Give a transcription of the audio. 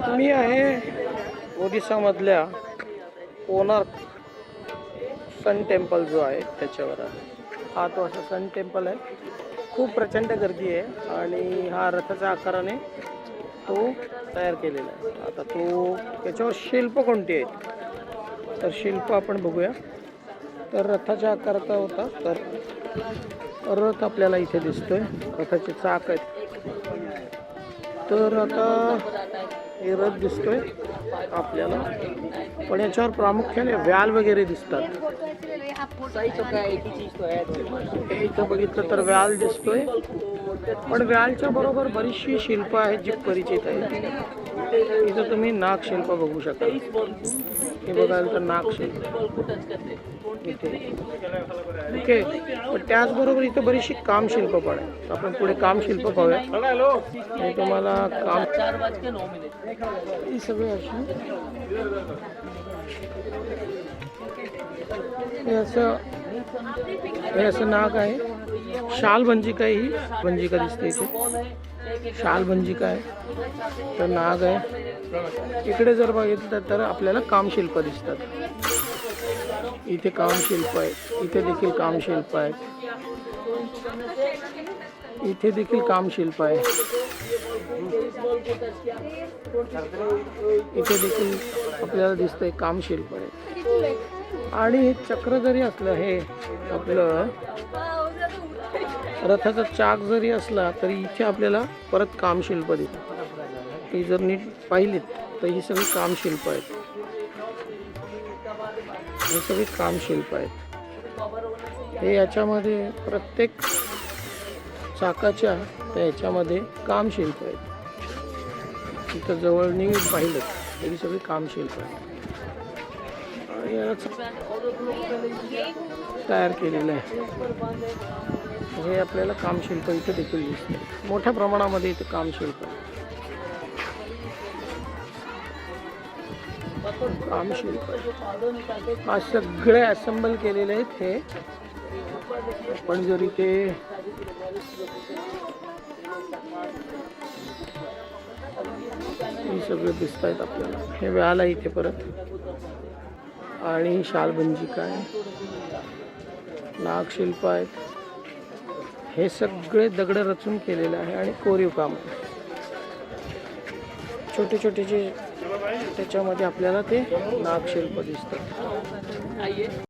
मी आहे ओडिसामधल्या Konark sun temple जो आहे त्याच्यावर आहे। हा तो असा सन टेम्पल आहे, खूप प्रचंड गर्दी आहे आणि हा रथाच्या आकाराने तो तयार केलेला आहे। आता तो त्याच्यावर शिल्प कोणती आहेत तर शिल्प आपण बघूया। तर रथाच्या आकाराचा होता, तर रथ आपल्याला इथे दिसतोय, रथाचे चाक आहेत। तर आता हे रथ दिसतोय आपल्याला, पण याच्यावर प्रामुख्याने व्याल वगैरे दिसतात। इथं बघितलं तर व्याल दिसतोय, पण व्यालच्या बरोबर बरीचशी शिल्प आहेत जी परिचित आहेत। इथं तुम्ही नागशिल्प बघू शकता, हे बघायला तर नागशिल्प इथे ओके। पण त्याचबरोबर इथं बरीचशी कामशिल्प पण आहे। आपण पुढे कामशिल्प पाहूया। मी तुम्हाला काम ही सगळे अशी हे असं नाग आहे। शाल भंजिका, ही भंजिका दिसते इथे, शाल भंजिका आहे, तर नाग आहे। इकडे जर बघितलं तर आपल्याला कामशिल्प दिसतात। इथे कामशिल्प आहेत, इथे देखील कामशिल्प आहेत, इथे देखील कामशिल्प आहे, इथे देखील आपल्याला दिसतंय कामशिल्प आहे। आणि हे चक्र जरी असलं, हे आपलं रथाचा चाक जरी असला तरी इथे आपल्याला परत कामशिल्प दिसतात। ही जर नीट पाहिलीत तर ही सगळी कामशिल्प आहेत, हे सगळी कामशिल्प आहेत। हे याच्यामध्ये प्रत्येक चाकाच्या त्याच्यामध्ये कामशिल्प आहेत। इथं जवळ नीट पाहिलं तरी सगळी कामशिल्प आहेत आणि याच तयार केलेलं आहे। हे आपल्याला कामशिल्प इथे देखील दिसते, मोठ्या प्रमाणामध्ये इथे कामशिल्प आहे। कामशिल्प हा सगळे असेंबल केलेले आहेत। हे पण जर इथे हे सगळे दिसत आहेत आपल्याला, हे व्याल आहे इथे परत, आणि शालभंजिका आहे, नागशिल्प आहेत। हे सगळे दगड रचून केलेले आहे आणि कोरीव काम आहे। छोटे छोटे जे त्याच्यामध्ये आपल्याला ते नागशिल्प दिसतात।